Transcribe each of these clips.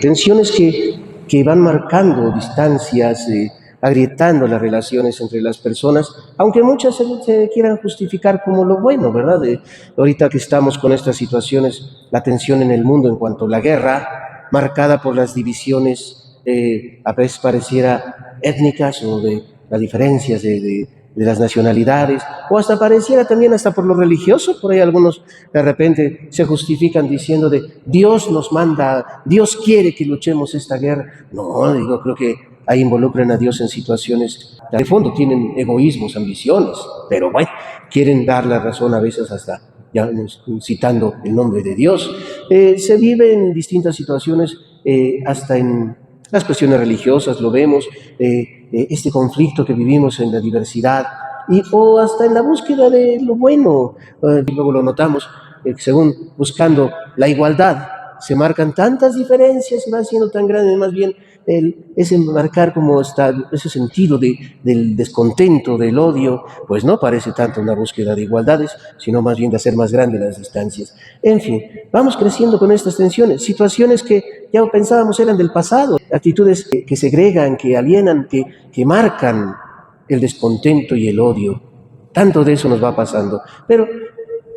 Tensiones que van marcando distancias, agrietando las relaciones entre las personas, aunque muchas se quieran justificar como lo bueno, ¿verdad? Ahorita que estamos con estas situaciones, la tensión en el mundo en cuanto a la guerra, marcada por las divisiones, a veces pareciera étnicas o de las diferencias de las nacionalidades, o hasta pareciera también hasta por lo religioso. Por ahí algunos de repente se justifican diciendo de Dios nos manda, Dios quiere que luchemos esta guerra. No, digo, creo que ahí involucran a Dios en situaciones, de fondo tienen egoísmos, ambiciones, pero bueno, quieren dar la razón a veces hasta ya citando el nombre de Dios. Se vive en distintas situaciones, hasta en las cuestiones religiosas lo vemos, este conflicto que vivimos en la diversidad, o hasta en la búsqueda de lo bueno. Luego lo notamos, según buscando la igualdad, se marcan tantas diferencias y va siendo tan grande, más bien ese marcar como está, ese sentido del descontento, del odio, pues no parece tanto una búsqueda de igualdades, sino más bien de hacer más grandes las distancias. En fin, vamos creciendo con estas tensiones, situaciones que ya pensábamos eran del pasado, actitudes que segregan, que alienan, que marcan el descontento y el odio. Tanto de eso nos va pasando, pero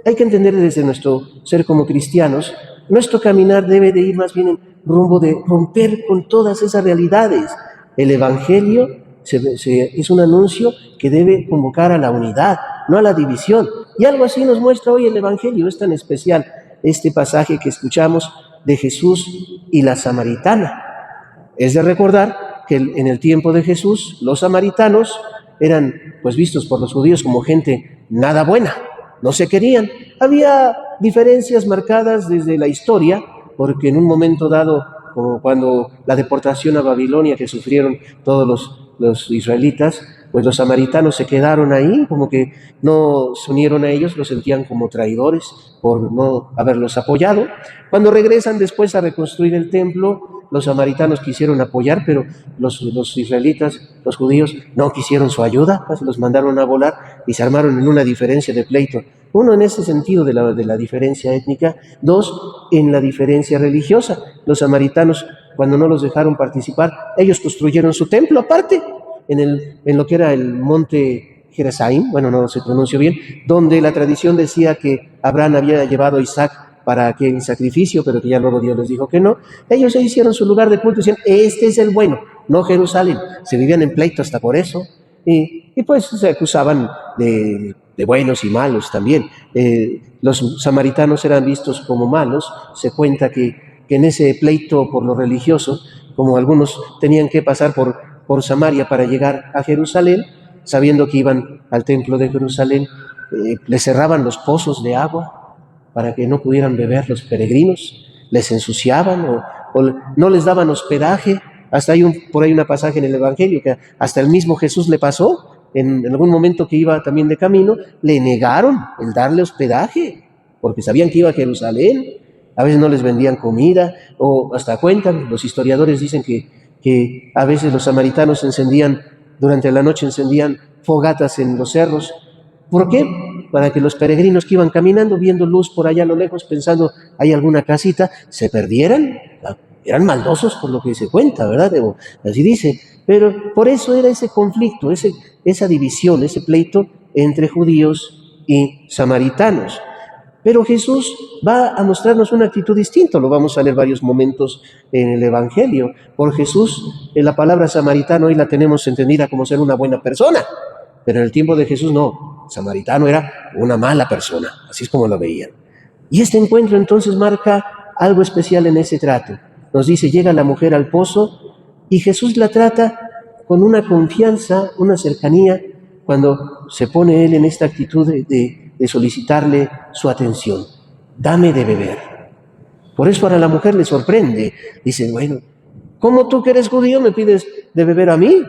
hay que entender desde nuestro ser como cristianos, nuestro caminar debe de ir más bien en rumbo de romper con todas esas realidades. El Evangelio es un anuncio que debe convocar a la unidad, no a la división. Y algo así nos muestra hoy el Evangelio, es tan especial este pasaje que escuchamos de Jesús y la samaritana. Es de recordar que en el tiempo de Jesús, los samaritanos eran pues vistos por los judíos como gente nada buena, no se querían. Había diferencias marcadas desde la historia, porque en un momento dado, como cuando la deportación a Babilonia que sufrieron todos los israelitas, pues los samaritanos se quedaron ahí, como que no se unieron a ellos, los sentían como traidores por no haberlos apoyado. Cuando regresan después a reconstruir el templo, los samaritanos quisieron apoyar, pero los israelitas, los judíos, no quisieron su ayuda, pues los mandaron a volar y se armaron en una diferencia de pleito. Uno, en ese sentido de la diferencia étnica. Dos, en la diferencia religiosa. Los samaritanos, cuando no los dejaron participar, ellos construyeron su templo aparte, en lo que era el monte Gerizim, bueno, no se pronunció bien, donde la tradición decía que Abraham había llevado a Isaac para aquel sacrificio, pero que ya luego Dios les dijo que no. Ellos se hicieron su lugar de culto y decían, este es el bueno, no Jerusalén. Se vivían en pleito hasta por eso, y pues se acusaban de buenos y malos también. Los samaritanos eran vistos como malos. Se cuenta que en ese pleito por lo religioso, como algunos tenían que pasar por Samaria para llegar a Jerusalén, sabiendo que iban al templo de Jerusalén, les cerraban los pozos de agua para que no pudieran beber los peregrinos, les ensuciaban o no les daban hospedaje. Hasta hay por ahí una pasaje en el Evangelio que hasta el mismo Jesús le pasó. En algún momento que iba también de camino, le negaron el darle hospedaje, porque sabían que iba a Jerusalén. A veces no les vendían comida, o hasta cuentan, los historiadores dicen que a veces los samaritanos durante la noche encendían fogatas en los cerros. ¿Por qué? Para que los peregrinos que iban caminando, viendo luz por allá a lo lejos, pensando hay alguna casita, se perdieran. Eran maldosos por lo que se cuenta, ¿verdad? Así dice. Pero por eso era ese conflicto, esa división, ese pleito entre judíos y samaritanos. Pero Jesús va a mostrarnos una actitud distinta. Lo vamos a leer varios momentos en el Evangelio. Por Jesús, en la palabra samaritano hoy la tenemos entendida como ser una buena persona. Pero en el tiempo de Jesús no. Samaritano era una mala persona. Así es como lo veían. Y este encuentro entonces marca algo especial en ese trato. Nos dice, llega la mujer al pozo y Jesús la trata con una confianza, una cercanía, cuando se pone él en esta actitud de solicitarle su atención. Dame de beber. Por eso a la mujer le sorprende. Dice, bueno, ¿cómo tú que eres judío me pides de beber a mí?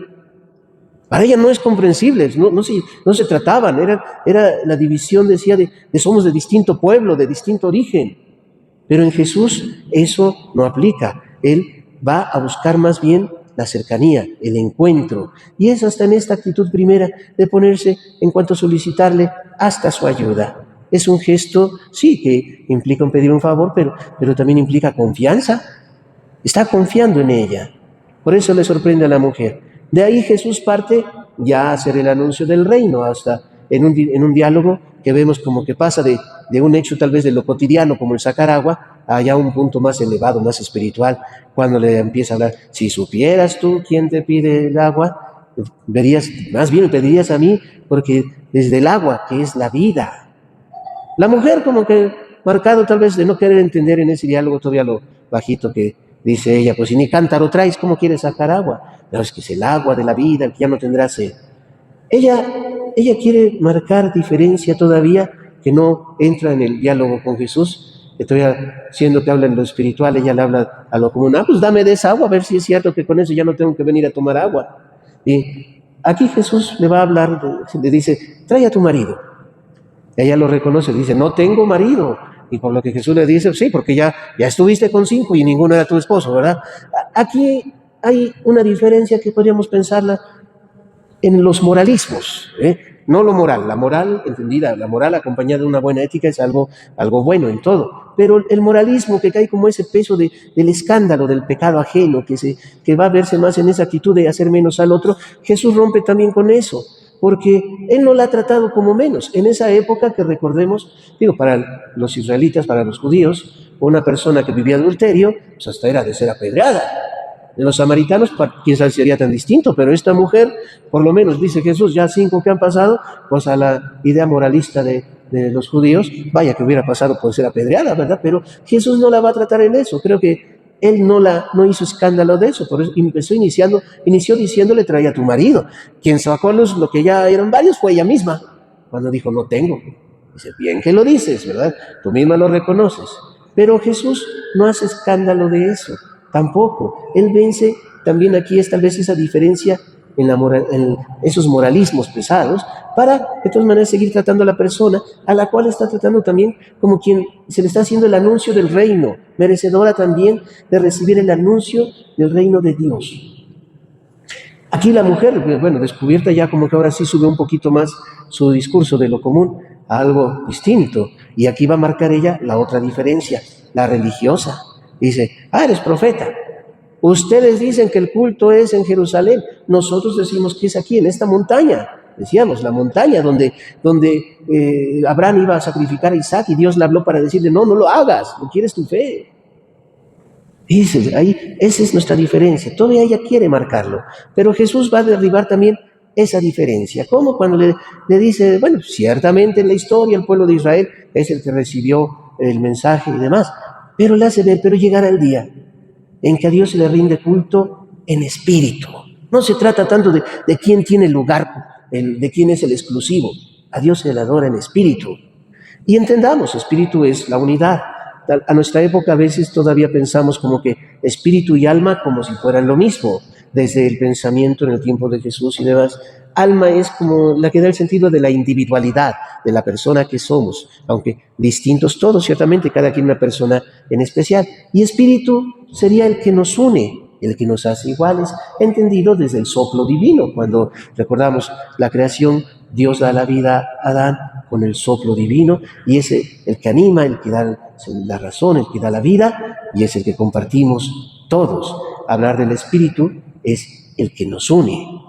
Para ella no es comprensible, no se trataban, era la división, decía, de somos de distinto pueblo, de distinto origen. Pero en Jesús eso no aplica. Él va a buscar más bien la cercanía, el encuentro. Y es hasta en esta actitud primera de ponerse, en cuanto a solicitarle, hasta su ayuda. Es un gesto, sí, que implica un pedir un favor, pero también implica confianza. está confiando en ella. Por eso le sorprende a la mujer. De ahí Jesús parte ya a hacer el anuncio del reino, hasta en un diálogo que vemos como que pasa de un hecho tal vez de lo cotidiano, como el sacar agua, a ya un punto más elevado, más espiritual, cuando le empieza a hablar, si supieras tú quién te pide el agua, verías, más bien pedirías a mí, porque desde el agua, que es la vida. La mujer como que marcado tal vez de no querer entender en ese diálogo todavía lo bajito que dice ella, pues si ni cántaro traes, ¿cómo quieres sacar agua? No, es que es el agua de la vida, el que ya no tendrá sed. Ella quiere marcar diferencia todavía, que no entra en el diálogo con Jesús, que todavía, siendo que habla en lo espiritual, ella le habla a lo común, pues dame de esa agua, a ver si es cierto que con eso ya no tengo que venir a tomar agua. Y aquí Jesús le va a hablar, le dice, trae a tu marido. Ella lo reconoce, dice, no tengo marido. Y por lo que Jesús le dice, sí, porque ya estuviste con 5 y ninguno era tu esposo, ¿verdad? Aquí hay una diferencia que podríamos pensarla en los moralismos, no lo moral, la moral entendida, la moral acompañada de una buena ética es algo bueno en todo, pero el moralismo que cae como ese peso del escándalo, del pecado ajeno, que va a verse más en esa actitud de hacer menos al otro, Jesús rompe también con eso, porque Él no la ha tratado como menos. En esa época que recordemos, para los israelitas, para los judíos, una persona que vivía adulterio, pues hasta era de ser apedreada. De los samaritanos, quién sabe si sería tan distinto, pero esta mujer, por lo menos, dice Jesús, ya 5 que han pasado, pues a la idea moralista de los judíos, vaya que hubiera pasado por ser apedreada, ¿verdad? Pero Jesús no la va a tratar en eso, creo que Él no hizo escándalo de eso, por eso inició diciéndole, trae a tu marido. Quien sacó a luz lo que ya eran varios fue ella misma, cuando dijo, no tengo. Dice, bien que lo dices, ¿verdad? Tú misma lo reconoces. Pero Jesús no hace escándalo de eso. Tampoco. Él vence también aquí es tal vez esa diferencia en esos moralismos pesados para de todas maneras seguir tratando a la persona a la cual está tratando también como quien se le está haciendo el anuncio del reino, merecedora también de recibir el anuncio del reino de Dios. Aquí la mujer, descubierta ya como que ahora sí sube un poquito más su discurso de lo común a algo distinto, y aquí va a marcar ella la otra diferencia, la religiosa. Dice, eres profeta. Ustedes dicen que el culto es en Jerusalén. Nosotros decimos que es aquí, en esta montaña. Decíamos, la montaña donde Abraham iba a sacrificar a Isaac y Dios le habló para decirle, no lo hagas, no quieres tu fe. Dice, ahí, esa es nuestra diferencia. Todavía ella quiere marcarlo. Pero Jesús va a derribar también esa diferencia. Como cuando le dice, ciertamente en la historia el pueblo de Israel es el que recibió el mensaje y demás. Pero le hace ver, pero llegará el día en que a Dios se le rinde culto en espíritu. No se trata tanto de quién tiene el lugar, de quién es el exclusivo. A Dios se le adora en espíritu. Y entendamos, espíritu es la unidad. A nuestra época a veces todavía pensamos como que espíritu y alma como si fueran lo mismo, desde el pensamiento en el tiempo de Jesús y demás. Alma es como la que da el sentido de la individualidad, de la persona que somos, aunque distintos todos, ciertamente, cada quien una persona en especial. Y espíritu sería el que nos une, el que nos hace iguales, entendido desde el soplo divino. Cuando recordamos la creación, Dios da la vida a Adán con el soplo divino, y es el que anima, el que da la razón, el que da la vida, y es el que compartimos todos. Hablar del espíritu es el que nos une.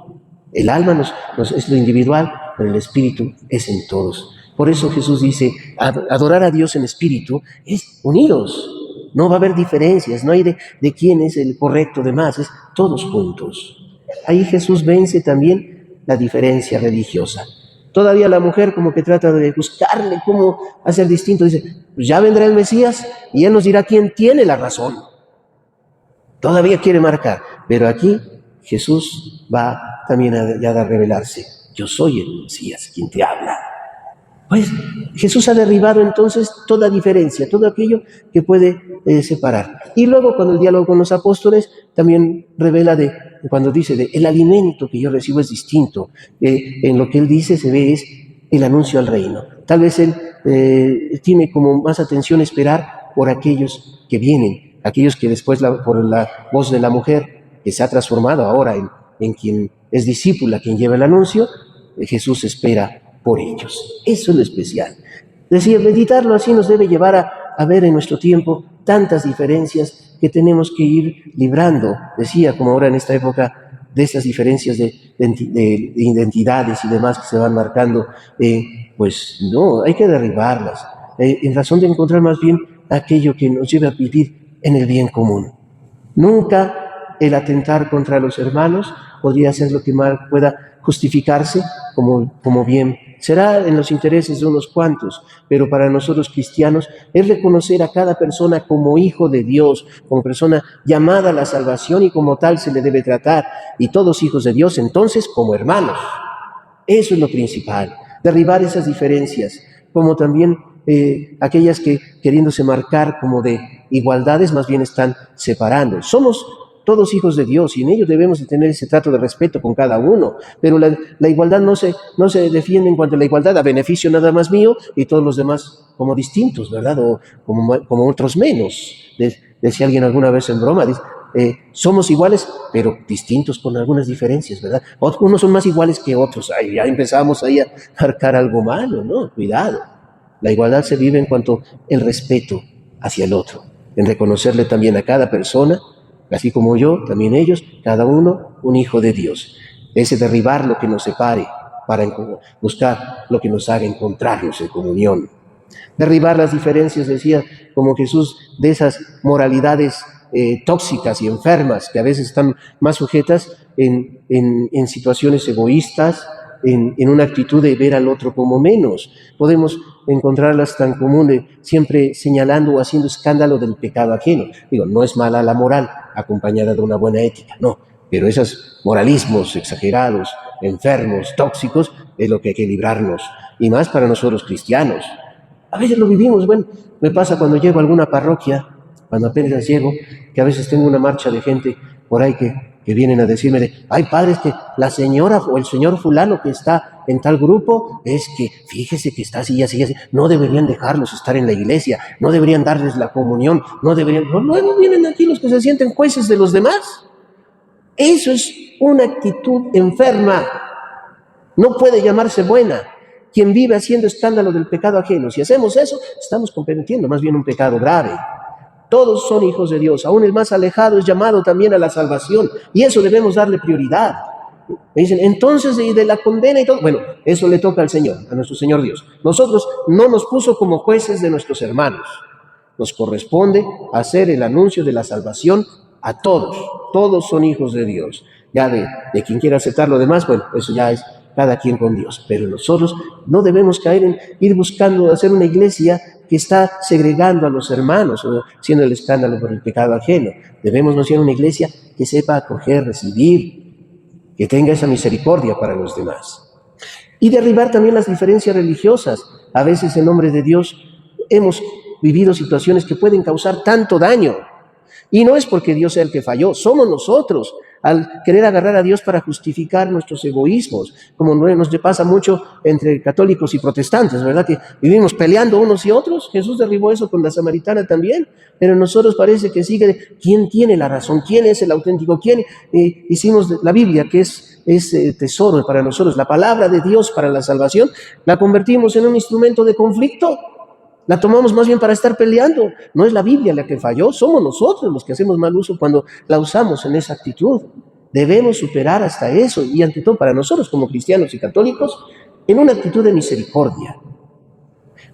El alma es lo individual, pero el espíritu es en todos. Por eso Jesús dice, adorar a Dios en espíritu es unidos. No va a haber diferencias, no hay de quién es el correcto de más, es todos juntos. Ahí Jesús vence también la diferencia religiosa. Todavía la mujer como que trata de buscarle cómo hacer distinto. Dice, pues ya vendrá el Mesías y Él nos dirá quién tiene la razón. Todavía quiere marcar, pero aquí Jesús va también a revelarse. Yo soy el Mesías, quien te habla. Pues Jesús ha derribado entonces toda diferencia, todo aquello que puede separar. Y luego cuando el diálogo con los apóstoles también revela cuando dice el alimento que yo recibo es distinto. En lo que él dice se ve es el anuncio al reino. Tal vez él tiene como más atención esperar por aquellos que vienen, aquellos que después por la voz de la mujer que se ha transformado ahora en quien es discípula, quien lleva el anuncio, Jesús espera por ellos. Eso es lo especial. Decir, meditarlo así nos debe llevar a ver en nuestro tiempo tantas diferencias que tenemos que ir librando. Decía, como ahora en esta época, de estas diferencias de identidades y demás que se van marcando, pues no, hay que derribarlas, en razón de encontrar más bien aquello que nos lleve a vivir en el bien común. Nunca el atentar contra los hermanos podría ser lo que más pueda justificarse como bien. Será en los intereses de unos cuantos, pero para nosotros cristianos es reconocer a cada persona como hijo de Dios, como persona llamada a la salvación y como tal se le debe tratar. Y todos hijos de Dios, entonces, como hermanos. Eso es lo principal, derribar esas diferencias, como también aquellas que queriéndose marcar como de igualdades más bien están separando. Somos todos hijos de Dios y en ello debemos de tener ese trato de respeto con cada uno, pero la igualdad no se defiende en cuanto a la igualdad a beneficio nada más mío y todos los demás como distintos, ¿verdad? O como otros menos. Decía alguien alguna vez en broma, dice, somos iguales, pero distintos con algunas diferencias, ¿verdad? Unos son más iguales que otros. Ay, ya empezamos ahí a marcar algo malo, ¿no? Cuidado. La igualdad se vive en cuanto al respeto hacia el otro, en reconocerle también a cada persona, así como yo, también ellos, cada uno un hijo de Dios. Ese derribar lo que nos separe para buscar lo que nos haga encontrarnos en comunión. Derribar las diferencias, decía como Jesús, de esas moralidades tóxicas y enfermas que a veces están más sujetas en situaciones egoístas, en una actitud de ver al otro como menos. Podemos encontrarlas tan comunes, siempre señalando o haciendo escándalo del pecado ajeno. Digo, no es mala la moral, acompañada de una buena ética, no, pero esos moralismos exagerados, enfermos, tóxicos, es lo que hay que librarnos, y más para nosotros cristianos. A veces lo vivimos, bueno, me pasa cuando llego a alguna parroquia, cuando apenas llego, que a veces tengo una marcha de gente por ahí que vienen a decirme de, ay padre, es que la señora o el señor fulano que está en tal grupo, es que fíjese que está así, así, así, no deberían dejarlos estar en la iglesia, no deberían darles la comunión, no deberían, luego vienen aquí los que se sienten jueces de los demás. Eso es una actitud enferma, no puede llamarse buena. Quien vive haciendo escándalo del pecado ajeno, si hacemos eso, estamos cometiendo más bien un pecado grave. Todos son hijos de Dios, aún el más alejado es llamado también a la salvación, y eso debemos darle prioridad. Me dicen, entonces, de la condena y todo, bueno, eso le toca al Señor, a nuestro Señor Dios. Nosotros no nos puso como jueces de nuestros hermanos, nos corresponde hacer el anuncio de la salvación a todos, todos son hijos de Dios. Ya de quien quiera aceptar lo demás, bueno, eso ya es cada quien con Dios, pero nosotros no debemos caer en ir buscando hacer una iglesia que está segregando a los hermanos o siendo el escándalo por el pecado ajeno. Debemos hacer una iglesia que sepa acoger, recibir, que tenga esa misericordia para los demás. Y derribar también las diferencias religiosas. A veces en nombre de Dios hemos vivido situaciones que pueden causar tanto daño. Y no es porque Dios sea el que falló, somos nosotros al querer agarrar a Dios para justificar nuestros egoísmos, como nos pasa mucho entre católicos y protestantes, ¿verdad? Que vivimos peleando unos y otros. Jesús derribó eso con la samaritana también, pero nosotros parece que sigue quién tiene la razón, quién es el auténtico, quién hicimos la Biblia, que es tesoro para nosotros, la palabra de Dios para la salvación, la convertimos en un instrumento de conflicto. La tomamos más bien para estar peleando. No es la Biblia la que falló, somos nosotros los que hacemos mal uso cuando la usamos en esa actitud. Debemos superar hasta eso y ante todo para nosotros como cristianos y católicos en una actitud de misericordia.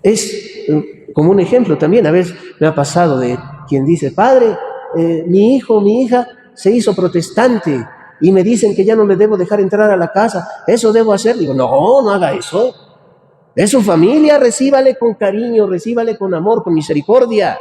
Es como un ejemplo también, a veces me ha pasado de quien dice, padre, mi hijo, mi hija se hizo protestante y me dicen que ya no le debo dejar entrar a la casa, ¿eso debo hacer? Digo, no haga eso. Es su familia, recíbale con cariño, recíbale con amor, con misericordia.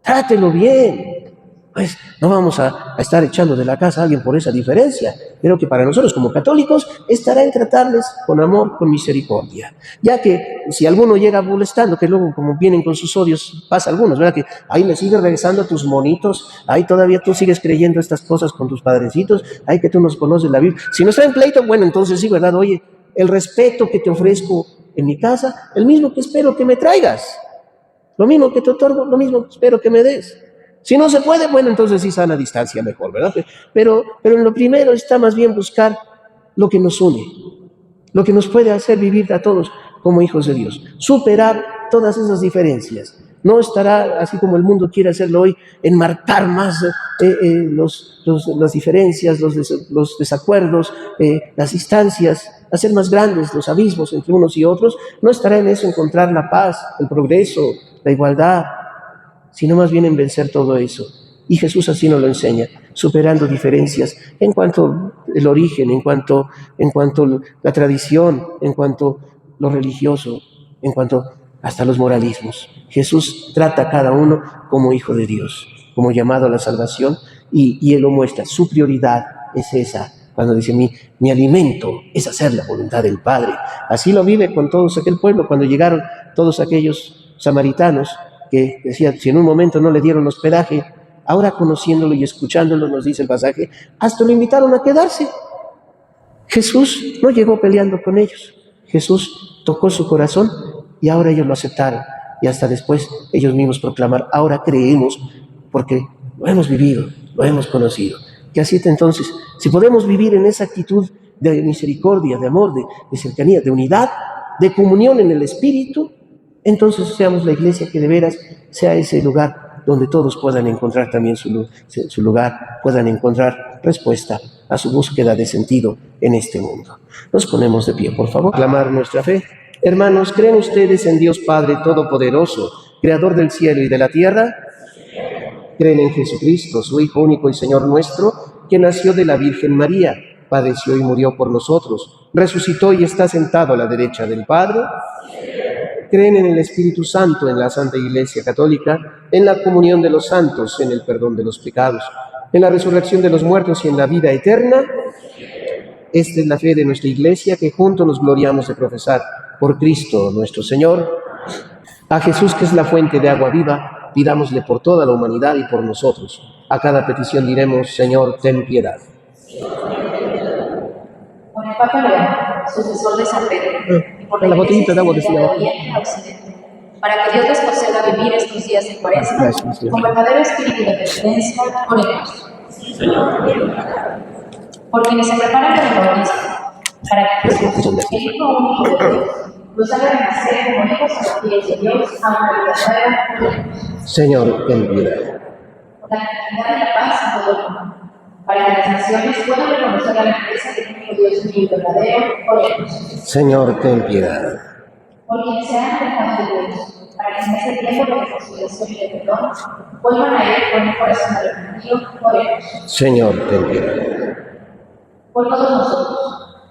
Trátelo bien. Pues no vamos a estar echando de la casa a alguien por esa diferencia. Creo que para nosotros como católicos estará en tratarles con amor, con misericordia. Ya que si alguno llega molestando, que luego como vienen con sus odios, pasa algunos, ¿verdad? Que ahí le sigues regresando a tus monitos, ahí todavía tú sigues creyendo estas cosas con tus padrecitos, ahí que tú nos conoces la Biblia. Si no está en pleito, bueno, entonces sí, ¿verdad? Oye, el respeto que te ofrezco en mi casa, el mismo que espero que me traigas, lo mismo que te otorgo, lo mismo que espero que me des. Si no se puede, bueno, entonces sí sana distancia mejor, ¿verdad? Pero en lo primero está más bien buscar lo que nos une, lo que nos puede hacer vivir a todos como hijos de Dios, superar todas esas diferencias. No estará, así como el mundo quiere hacerlo hoy, enmarcar más las diferencias, los desacuerdos, las distancias, hacer más grandes los abismos entre unos y otros. No estará en eso encontrar la paz, el progreso, la igualdad, sino más bien en vencer todo eso. Y Jesús así nos lo enseña, superando diferencias en cuanto el origen, en cuanto la tradición, en cuanto lo religioso, en cuanto hasta los moralismos. Jesús trata a cada uno como hijo de Dios, como llamado a la salvación, y Él lo muestra. Su prioridad es esa. Cuando dice, mi alimento es hacer la voluntad del Padre. Así lo vive con todos aquel pueblo. Cuando llegaron todos aquellos samaritanos que decían, si en un momento no le dieron hospedaje, ahora conociéndolo y escuchándolo, nos dice el pasaje, hasta lo invitaron a quedarse. Jesús no llegó peleando con ellos. Jesús tocó su corazón y ahora ellos lo aceptaron. Y hasta después ellos mismos proclamaron, ahora creemos porque lo hemos vivido, lo hemos conocido. Que así entonces, si podemos vivir en esa actitud de misericordia, de amor, de cercanía, de unidad, de comunión en el Espíritu, entonces seamos la iglesia que de veras sea ese lugar donde todos puedan encontrar también su lugar, puedan encontrar respuesta a su búsqueda de sentido en este mundo. Nos ponemos de pie, por favor, clamar nuestra fe. Hermanos, ¿creen ustedes en Dios Padre Todopoderoso, Creador del cielo y de la tierra? ¿Creen en Jesucristo, su Hijo único y Señor nuestro, que nació de la Virgen María, padeció y murió por nosotros, resucitó y está sentado a la derecha del Padre? ¿Creen en el Espíritu Santo, en la Santa Iglesia Católica, en la comunión de los santos, en el perdón de los pecados, en la resurrección de los muertos y en la vida eterna? Esta es la fe de nuestra Iglesia que juntos nos gloriamos de profesar. Por Cristo nuestro Señor. A Jesús, que es la fuente de agua viva, pidámosle por toda la humanidad y por nosotros. A cada petición diremos, Señor, ten piedad. Por el Papa León, sucesor de San Pedro, y por la botellita de agua de Oriente a Occidente, para que Dios les conceda vivir estos días de Cuaresma con verdadero espíritu de penitencia, oremos. Por quienes se preparan para el bautismo, para que Jesús, el Hijo único de Dios, los haga renacer como hijos adoptivos de Dios a una vida nueva, oremos. Señor, ten piedad. Por la tranquilidad y la paz en todo el mundo, para que las naciones puedan reconocer la grandeza del único Dios vivo y verdadero, oremos. Señor, ten piedad. Por quienes se han alejado de Dios, para que en este tiempo de reconciliación y de perdón vuelvan a Él con un corazón arrepentido, oremos. Señor, ten piedad. Por todos nosotros,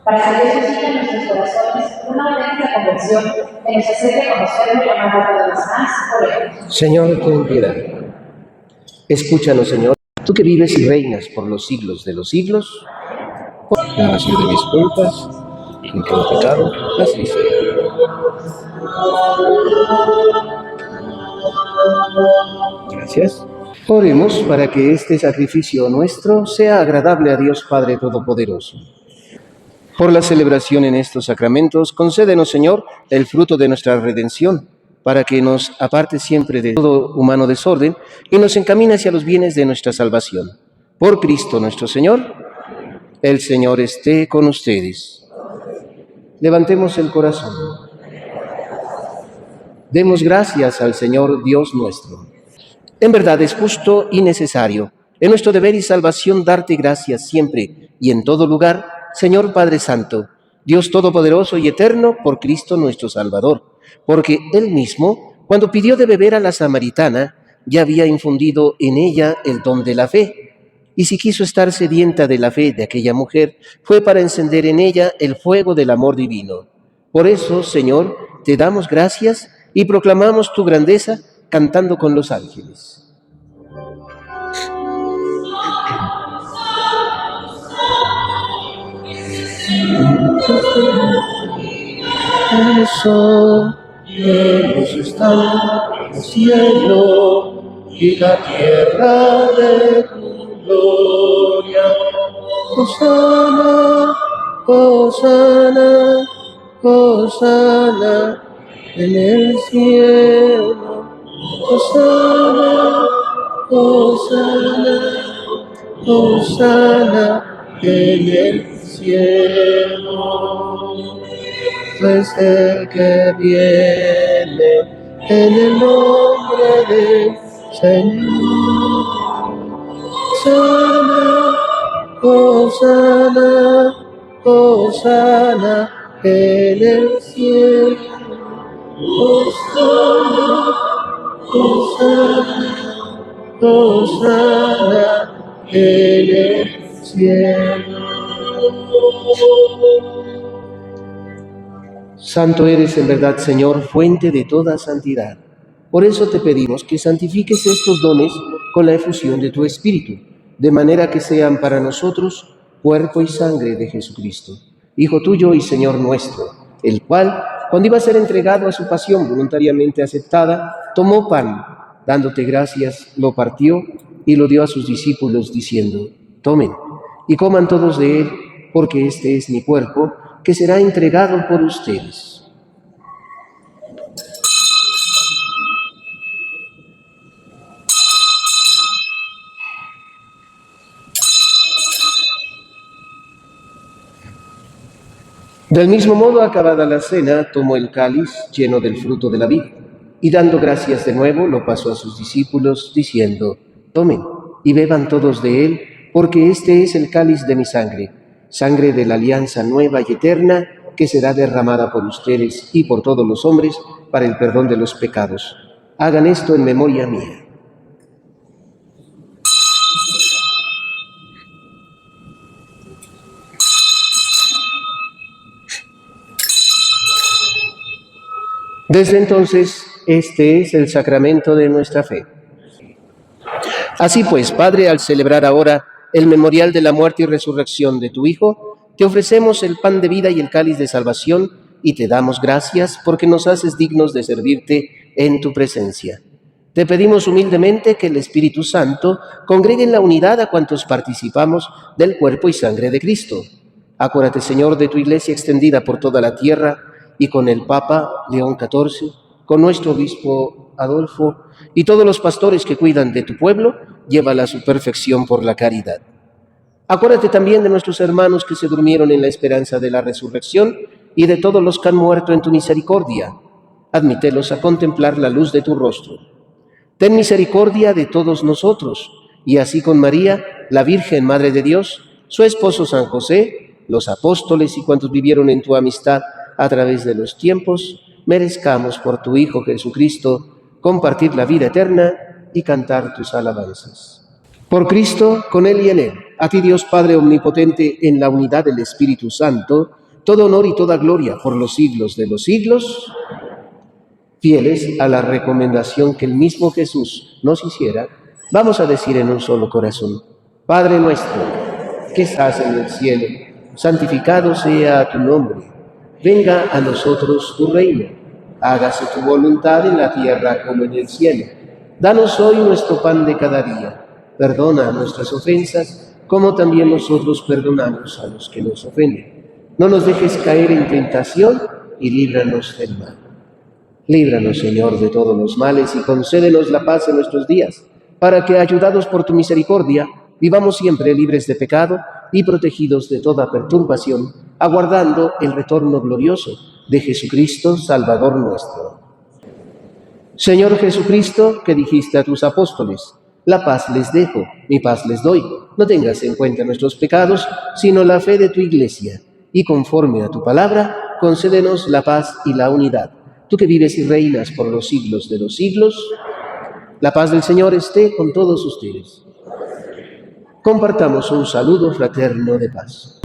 para que Dios suscite en nuestros corazones una auténtica conversión que nos acerque a conocerlo y amarlo cada vez más, oremos. Señor, ten piedad. Escúchanos, Señor, tú que vives y reinas por los siglos de los siglos, por la oración de mis culpas, y mi pecado, las hice. Gracias. Oremos para que este sacrificio nuestro sea agradable a Dios Padre Todopoderoso. Por la celebración en estos sacramentos, concédenos, Señor, el fruto de nuestra redención, para que nos aparte siempre de todo humano desorden y nos encamine hacia los bienes de nuestra salvación. Por Cristo nuestro Señor, el Señor esté con ustedes. Levantemos el corazón. Demos gracias al Señor Dios nuestro. En verdad es justo y necesario, en nuestro deber y salvación, darte gracias siempre y en todo lugar, Señor Padre Santo, Dios Todopoderoso y Eterno, por Cristo nuestro Salvador, porque Él mismo, cuando pidió de beber a la samaritana, ya había infundido en ella el don de la fe, y si quiso estar sedienta de la fe de aquella mujer, fue para encender en ella el fuego del amor divino. Por eso, Señor, te damos gracias y proclamamos tu grandeza cantando con los ángeles. Eso, Dios está en el cielo y la tierra de tu gloria. Hosana, Hosana, Hosana en el cielo. Hosana, Hosana, Hosana en el cielo. Es el que viene en el nombre del Señor. Hosana, Hosana en el cielo. Hosana, Hosana, Hosana en el cielo. Santo eres en verdad, Señor, fuente de toda santidad. Por eso te pedimos que santifiques estos dones con la efusión de tu Espíritu, de manera que sean para nosotros cuerpo y sangre de Jesucristo, Hijo tuyo y Señor nuestro, el cual, cuando iba a ser entregado a su pasión voluntariamente aceptada, tomó pan, dándote gracias, lo partió y lo dio a sus discípulos, diciendo: tomen y coman todos de él, porque este es mi cuerpo, que será entregado por ustedes. Del mismo modo, acabada la cena, tomó el cáliz lleno del fruto de la vid, y dando gracias de nuevo, lo pasó a sus discípulos, diciendo: tomen y beban todos de él, porque este es el cáliz de mi sangre, sangre de la alianza nueva y eterna, que será derramada por ustedes y por todos los hombres para el perdón de los pecados. Hagan esto en memoria mía. Desde entonces, este es el sacramento de nuestra fe. Así pues, Padre, al celebrar ahora el memorial de la muerte y resurrección de tu Hijo, te ofrecemos el pan de vida y el cáliz de salvación, y te damos gracias porque nos haces dignos de servirte en tu presencia. Te pedimos humildemente que el Espíritu Santo congregue en la unidad a cuantos participamos del cuerpo y sangre de Cristo. Acuérdate, Señor, de tu Iglesia extendida por toda la tierra, y con el Papa León XIV, con nuestro obispo Adolfo y todos los pastores que cuidan de tu pueblo, llévala a su perfección por la caridad. Acuérdate también de nuestros hermanos que se durmieron en la esperanza de la resurrección y de todos los que han muerto en tu misericordia. Admítelos a contemplar la luz de tu rostro. Ten misericordia de todos nosotros, y así con María, la Virgen Madre de Dios, su esposo San José, los apóstoles y cuantos vivieron en tu amistad a través de los tiempos, merezcamos por tu Hijo Jesucristo compartir la vida eterna y cantar tus alabanzas. Por Cristo, con Él y en Él, a ti Dios Padre Omnipotente, en la unidad del Espíritu Santo, todo honor y toda gloria por los siglos de los siglos. Fieles a la recomendación que el mismo Jesús nos hiciera, vamos a decir en un solo corazón: Padre nuestro, que estás en el cielo, santificado sea tu nombre. Venga a nosotros tu reino, hágase tu voluntad en la tierra como en el cielo. Danos hoy nuestro pan de cada día, perdona nuestras ofensas, como también nosotros perdonamos a los que nos ofenden. No nos dejes caer en tentación y líbranos del mal. Líbranos, Señor, de todos los males y concédenos la paz en nuestros días, para que, ayudados por tu misericordia, vivamos siempre libres de pecado y protegidos de toda perturbación, aguardando el retorno glorioso de Jesucristo, Salvador nuestro. Señor Jesucristo, que dijiste a tus apóstoles: la paz les dejo, mi paz les doy. No tengas en cuenta nuestros pecados, sino la fe de tu Iglesia. Y conforme a tu palabra, concédenos la paz y la unidad. Tú que vives y reinas por los siglos de los siglos, la paz del Señor esté con todos ustedes. Compartamos un saludo fraterno de paz.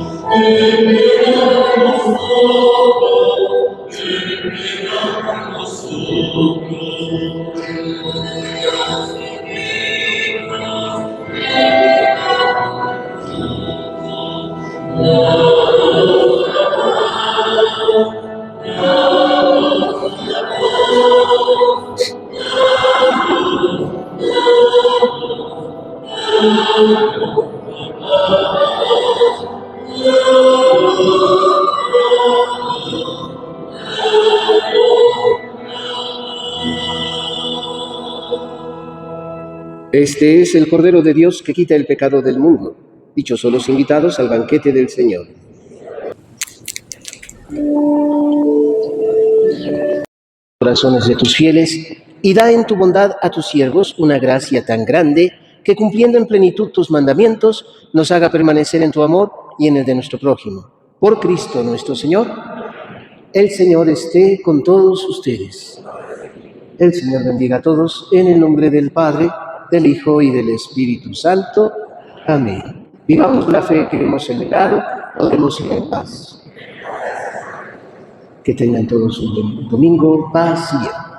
Este es el Cordero de Dios que quita el pecado del mundo. Dichosos los invitados al banquete del Señor. corazones de tus fieles y da en tu bondad a tus siervos una gracia tan grande que cumpliendo en plenitud tus mandamientos nos haga permanecer en tu amor y en el de nuestro prójimo. Por Cristo nuestro Señor. El Señor esté con todos ustedes. El Señor bendiga a todos en el nombre del Padre, del Hijo y del Espíritu Santo. Amén. Vivamos la fe que hemos celebrado, podemos ir en paz. Que tengan todos un buen domingo, paz y bien.